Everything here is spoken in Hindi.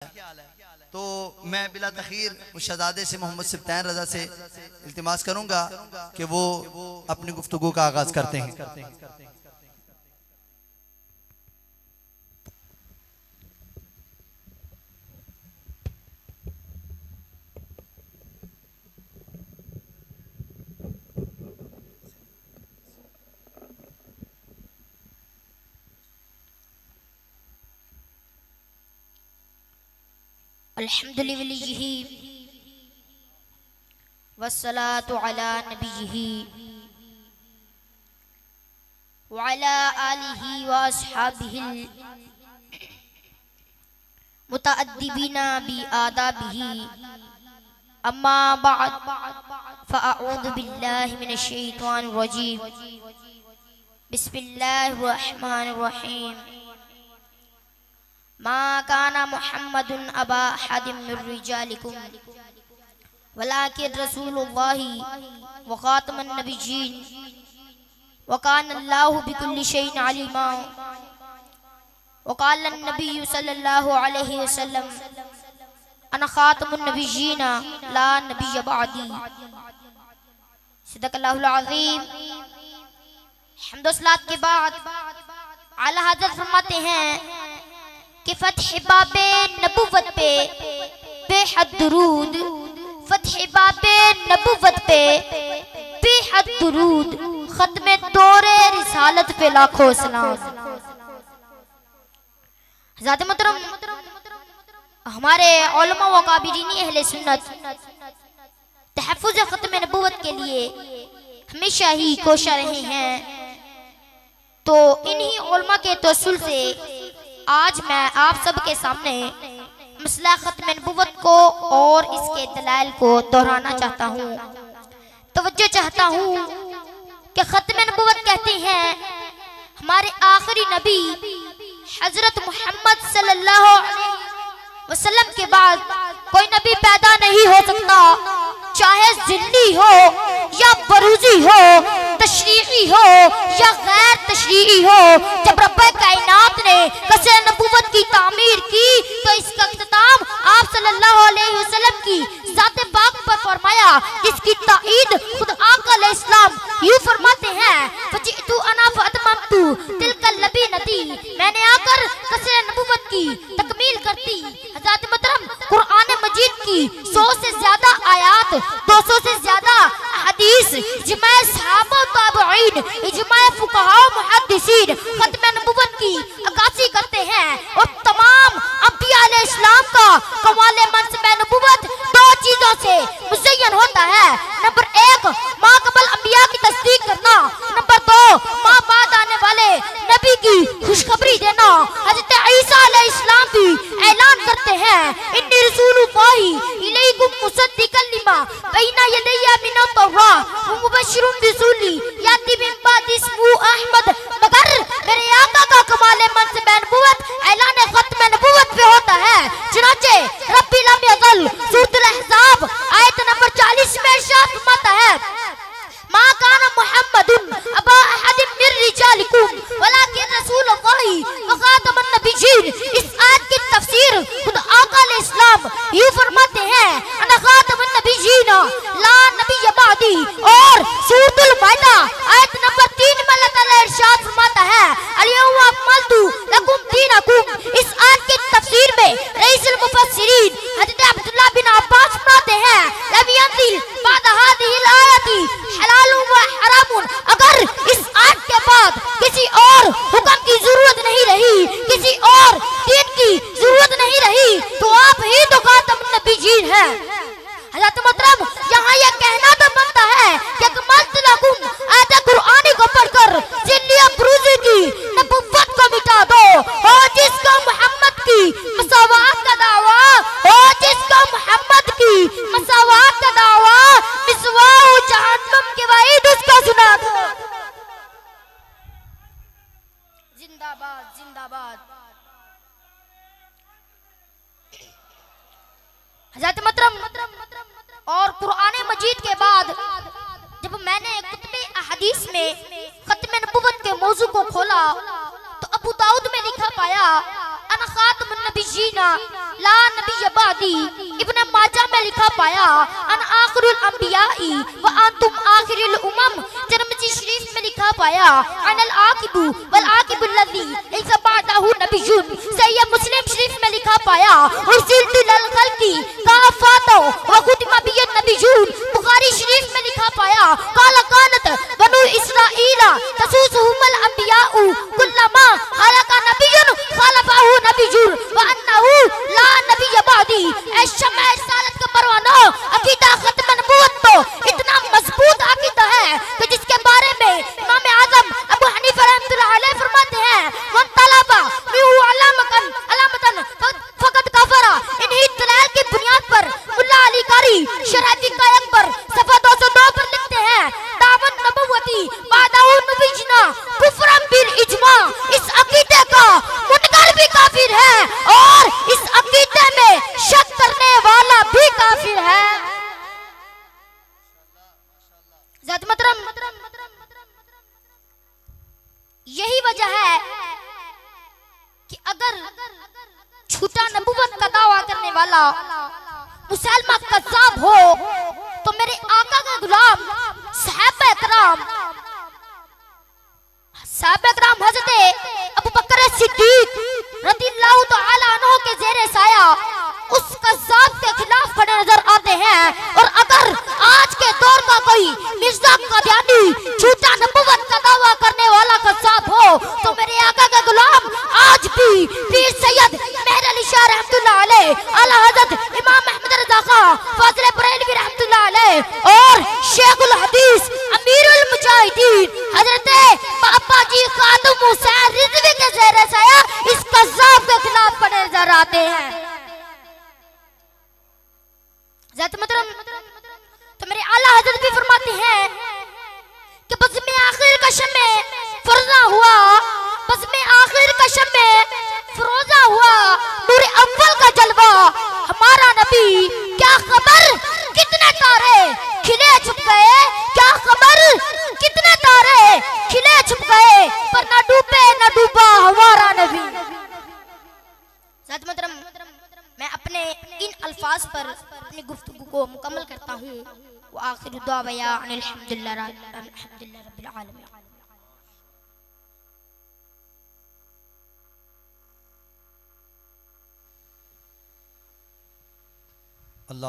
तो मैं बिला तखीर उस शहजादे से मोहम्मद सिब्तैन रजा से इल्तिमास करूंगा कि वो अपनी गुफ्तगू का आगाज करते हैं। अल्हम्दुलिल्लाह वस्सलातु अला नबिय्यिही व अला आलिही व अस्हाबिही मुतअद्दिबीना बि आदाबिही अम्मा बअद फअऊज़ु बिल्लाहि मिनश शैतानिर रजीम बिस्मिल्लाहिर रहमानिर रहीम मा काना मुहम्मदुन अबा अहदिम मिर रिजालिकुम वलाकिन रसूलुल्लाहि व खातमुन नबिय्यीन व काना अल्लाहु बिकुल्लि शैइन अलीमा व क़ाला नबी सल्लल्लाहु अलैहि वसल्लम अना खातमुन नबिय्यीन ला नबिय्य बअदी। सदक़ल्लाहुल अज़ीम। हम्द व सलात के बाद आला हज़रत फरमाते हैं कि फ़त्ह बाबे नबुव्वत पे बेहद दुरूद, फ़त्ह बाबे नबुव्वत पे बेहद दुरूद, ख़त्मे दौरे रिसालत पे लाखों सलाम। ज़ात मोहतरम हमारे उलमा व काबिरीन अहले सुन्नत तहफ़्फ़ुज़ ख़त्मे नबुव्वत के लिए हमेशा ही कोशा रहे हैं। तो इन्हीं उलमा के तवस्सुल से आज मैं आप सबके सामने मसला ख़त्म नबुव्वत को और इसके दलाइल को दोहराना चाहता हूँ। तवज्जो चाहता हूँ कि ख़त्म नबुव्वत कहते हैं हमारे आखिरी नबी हज़रत मोहम्मद सल्लल्लाहु अलैहि वसल्लम के बाद कोई नबी पैदा नहीं हो सकता, चाहे ज़िल्ली हो या बरूज़ी हो, तशरीई हो या गैर तशरीई हो। जब रब्बे कायनात ने कसर नबुव्वत की तामीर की तो इसका इख्तिताम आप सल्लल्लाहु अलैहि वसल्लम की ज़ात पाक पर फरमाया, जिसकी ताईद खुद आका अलैहिस्सलाम यूं फरमाते हैं फजितु अना फअतममतु तिलकल लबीनती, मैंने आकर कसर नबुव्वत की तकमील करती। हज़रत मोहतरम कुरान मजीद की 100 से ज्यादा आयात, 200 से ज्यादा हदीस, इजमा सहाबा ताबईन, इजमा फुक़हा मुहद्दिसीन ख़त्म नबुव्वत की अक्कासी करते हैं और तमाम अंबिया अलैहिस्सलाम का कमाल मनसब नबुव्वत दो चीजों से मुज़य्यन होता है। नंबर 1 माँ कबल अंबिया की तस्दीक करना, नंबर 2 माँ बाद आने वाले नबी की खुशखबरी देना। हज़रत ईसा अलैहिस्सलाम भी ऐलान करते हैं इन्नी रसूलुल्लाहि इलैकुम मुसद्दिक़न लिमा बैना यदैया मिनत तौरात व मुबश्शिरुम बिरसूली याती मिन बादि इस्मुहु अहमद। मगर मेरे आका का कमाल मनसब नबुव्वत ऐलान ख़त्म नबुव्वत पे होता है। चुनांचे रब्बी लम यज़ल सूरतुल अहज़ाब आयत नंबर 40 में इरशाद फरमाता है मा काना मुहम्मदुन अबा अहदिम मिर रिजालिकुम वलाकिन रसूलुल्लाहि व खातमुन नबिय्यीन। इस आयत की तफसीर खुद आका अलैहिस्सलाम यूं फरमाते हैं अना खातमुन नबिय्यीन ला नबिय्य बअदी। और सूरतुल माइदा आयत नंबर 3 में अल्लाह ताला इरशाद फरमाता है अल-यौमा अकमलतु लकुम दीनकुम। इस आयत की तफसीर में रईसुल मुफस्सिरीन हज़रत अब्दुल्लाह बिन अब्बास फरमाते हैं लम यंज़िल बाद हादिहिल आयति हलालुन व हरामुन। अगर इस आयत के बाद किसी और हुक्म की जरूरत नहीं रही, किसी और दीन की जरूरत नहीं रही, तो आप ही तो खातमुन नबिय्यीन हैं। हज़रत मोहतरम यहाँ यह कहना तो बनता है कि अकमलत लकुम आयत कुरानी को पढ़कर जिल्लिया बरूज़ी की नबुव्वत को मिटा दो। हो जिसको मोहम्मद की मसावात का दावा, हो जिसको मोहम्मद की मसावात का दावा, मिसवाउ जहन्नम के वाइद उसको सुना दो। जिंदाबाद जिंदाबाद। हज़रत मोहतरम और कुरान मजीद के बाद जब मैंने कुतुबे अहदीस में ख़त्म नबुव्वत के मौजू को खोला तो अबू दाऊद में लिखा पाया अना खातमुन नबिय्यीना ला नबिय्य बादी। इब्न माजा में लिखा पाया अन आखिरुल अंबियाई व अंतुम आखिरुल उमम। तिरमिज़ी शरीफ में लिखा पाया अनल आकिबु वल आकिबुल लज़ी लैसा बअदहु नबिय्युन। सहीह मुस्लिम शरीफ में लिखा पाया उरसिलतु लिल खल्क़ि काफ़ातो व खुतिमा बियन नबिय्युन। बुखारी शरीफ में लिखा पाया काला कानत बनु इस्राईला तसूसुहुमुल अंबियाउ कुल्लमा खलका नबियुन खलफहु नबियुन व अन्नहु ला नबिय्य बादी। ऐ शम्अ रिसालत का परवाना, अकीदा खत्म नबूवत तो इतना मजबूत अकीदा है कि जिसके बारे में इमाम आज़म अबू हनीफा रहमतुल्लाह अलैह फरमाते हैं मन तलबा मिहु अलामतन फकत कफरा। इन्हीं दलाल की बुनियाद पर मुल्ला अली कारी शराफी कायक पर सफा 202 पर लिखते हैं दामन नबुवती बादाउ नबिय्यिना कुफरन बिल इजमा। इस अकीदे का मुनकर भी काफिर है और इस अकीदे में शक करने वाला भी काफिर है। ज़ात मोहतरम, यही वजह है कि अगर झूठा नबूवत का दावा करने वाला मुसलमा कज़्ज़ाब हो तो मेरे आका का गुलाम सहाबा इकराम हज़रत अबू बकर सिद्दीक रज़ियल्लाहु तआला अन्हु के ज़ेरे साया उस कज़्ज़ाब के खिलाफ खड़े नजर आते हैं। और अगर आज के दौर का कोई मिर्जा कादियानी झूठा नबूवत का दावा करने वाला कज़्ज़ाब हो तो मेरे आका का गुलाम आज भी पीर सैयद मेहर अली शाह रहमतुल्लाह अलैह, आला हज़रत इमाम अहमद रज़ा खां फाज़िल बरेलवी रहमतुल्लाह अलैह और शेखुल हदीस अमीरुल मुजाहिदीन हज़रत बाबा जी खातुम हुसैन रिज़वी के ज़ेरे साया इस कज़्ज़ाब के खिलाफ खड़े नजर आते हैं। ज़ात मोहतरम, तो मेरे आला हज़रत भी फरमाते हैं कि बस में आखिर का शम्मे फरोज़ा हुआ, बस में आखिर का शम्मे फरोज़ा हुआ, नूर अव्वल का जलवा हमारा नबी। क्या खबर कितने तारे खिले छुप गए, क्या खबर कितने तारे खिले छुप गए, पर न डूबे न डूबा हमारा नबी। ज़ात मोहतरम, मैं अपने इन अल्फाज पर अपनी गुफ्तगू को मुकम्मल करता हूँ। व आखिरु दुआया अनिल हम्दुलिल्लाह रब्बिल आलमीन। अल्लाह